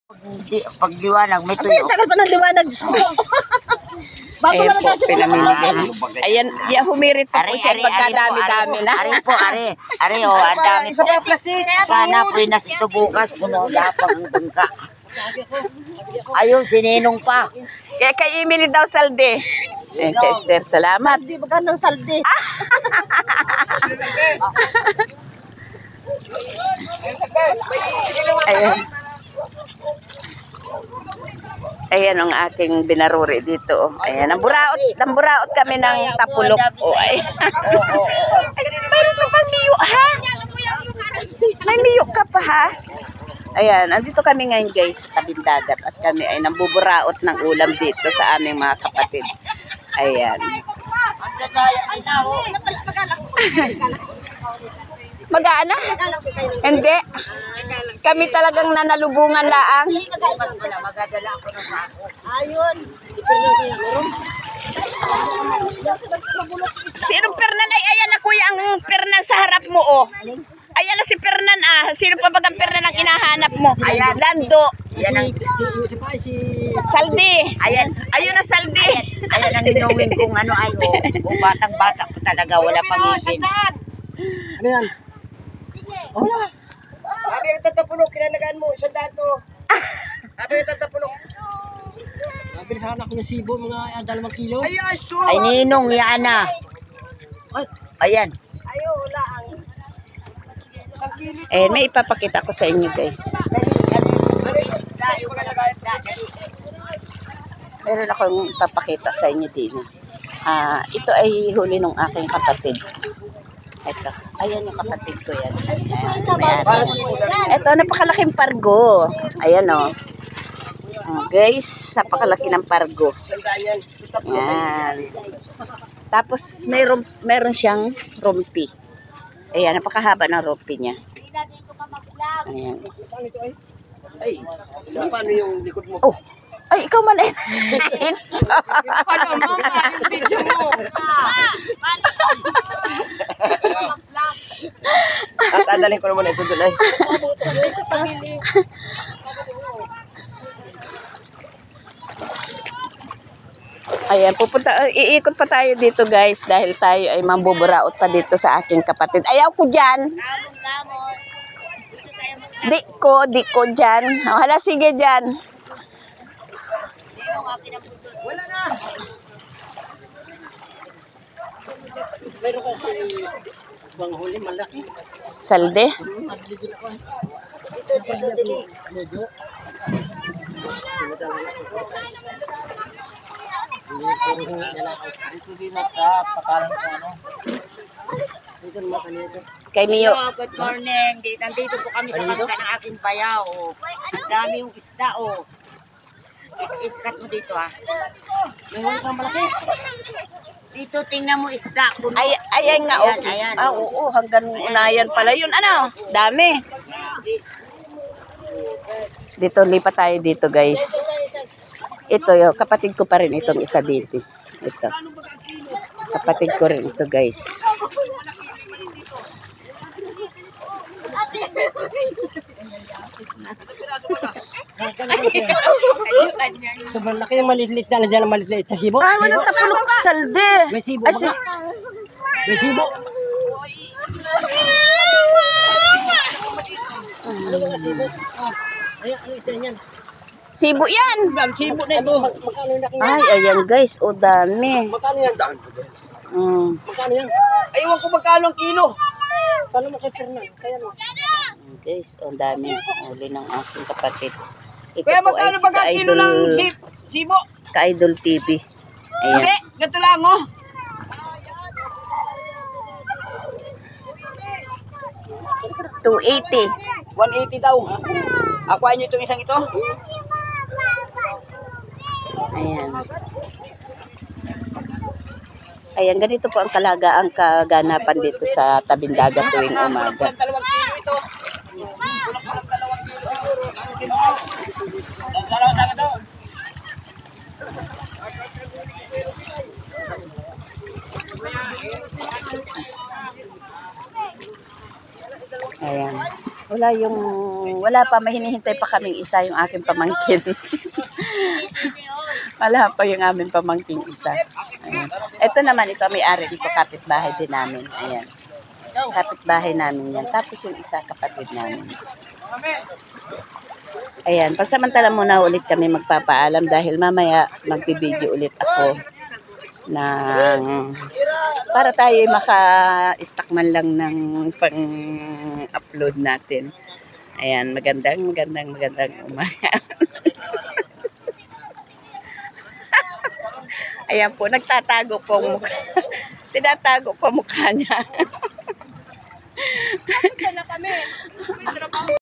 Pag liwanag, may tuyo. Ay, tagal pa ng liwanag. Bago Ayan na po, pinamimigay. Ayan, yan, humirit pa po siya pagkadami-dami na. Ari po, ari. Ari, oh, ang dami po. Sana po inas ito bukas, puno na pang bangka. Ayun, sininong pa. Kaya kay Emily daw salde. Eh, Chester, salamat. Saldi, magkano ng saldi? Ayan. Ayan ang aking binaruri dito. Ayan, namburaot kami ng tapulok. Oh, ay. Ay, mayroon ka pang miyo, ha? May miyo ka pa, ha? Ayan, andito kami ngayon guys sa tabing dagat at kami ay nambuburaot ng ulam dito sa aming mga kapatid. Ayan. Mag-aana? Hindi. Kami talagang nanalubungan laang. Magadala ako ng sako. Ayun. Sino Fernan? Ay, ayan na kuya ang Fernan sa harap mo, oh. Ayan na si Fernan, ah. Sino pa bagang Fernan ang inahanap mo? Ayan. Lando. Yan ang, Saldi. Ayan. Ayun na Saldi. ayan ang inuwin kong ano ay, oh. Kung batang-bata ko talaga, wala pang isin. Ano yan? Wala. Sabi ang tatapulok, kinalagaan mo, isang dato. Sabi ang tatapulok. Sabi sana ako ng sibo, mga 2 kilo. Ay, ninong, yan na. Ayan. Ayo, wala ang... Ayan, may ipapakita ko sa inyo, guys. Meron akong ipapakita sa inyo din. Ito ay huli ng aking kapatid. Ito. Ayan yung kapatid ko yan. Ayan. Ito, napakalaking pargo. Ayan o. Guys, napakalaki ng pargo. Ayan. Tapos, meron siyang rumpi. Ayan, napakahaba ng rumpi niya. Ayan. Ay, paano yung likod mo? Oh, ay, ikaw man eh. At adalhin ko naman ito doon ay. Ayan, iikot pa tayo dito guys dahil tayo ay mambuburaot pa dito sa aking kapatid. Ayaw ko dyan. Di ko dyan. Hala, sige dyan. Wala na! Meron kasi bang huli malaki. Salde. Magligil ako. Medyo. Dito din pakalan ko ano. Dito naman kanito. Kay Mio. Hello, good morning. Nandito po kami sa bangka ng aking bayaw. Oh. Ang dami yung isda, oh. Ikat mo dito, ah. May huli kang malaki. Dito, tingnan mo isda. Puno. Ayan nga, Ayan, okay. ayan. Oo, hanggang unayan pala yun. Ano? Dami. Dito, lipat tayo dito, guys. Ito, yung kapatid ko pa rin itong isa dito. Ito. Kapatid ko rin ito, guys. Sobrang laki yung maliit na nandiyan ang maliit na sibo. Ay, walang tapulok salde. May sibo Ay, ba? May sibo. Ay, ano ito yan? Sibo yan. Sibo na ito. Magkano yung laki? Ay, ayan guys. O, dami. Magkano yan? Magkano yan? Aywan ko magkano ang kilo. Paano mo kay Fernan? Kaya mo. Guys, o, dami. Uli ng aking kapatid. Ito Kaya po ay magkano si ba ang kilo ng sibo? Ka-Idol TV. Ayan. Hindi, gato lang, oh. $280. 180 daw. Akuha nyo itong isang ito. Ayan. Ayan, ganito po ang kalagaang kaganapan dito sa tabing dagat tuwing umaga. 2 kilo ito. Kulang 2 kilo. Dalawa sa ito. Ayan. Wala yung wala pa, may hinihintay pa kaming isa yung aking pamangkin. Wala pa yung aming pamangkin isa. Ayan. Ito naman, ito may-ari dito, kapitbahay din namin. Ayan. Kapitbahay namin yan. Tapos yung isa, kapatid namin. Ayan, pasamantala muna ulit kami magpapaalam dahil mamaya magbibideo ulit ako ng para tayo maka-stack man lang ng pang-upload natin. Ayan, magandang umaga. Ayan po, nagtatago po ang mukha. Tinatago po mukha niya.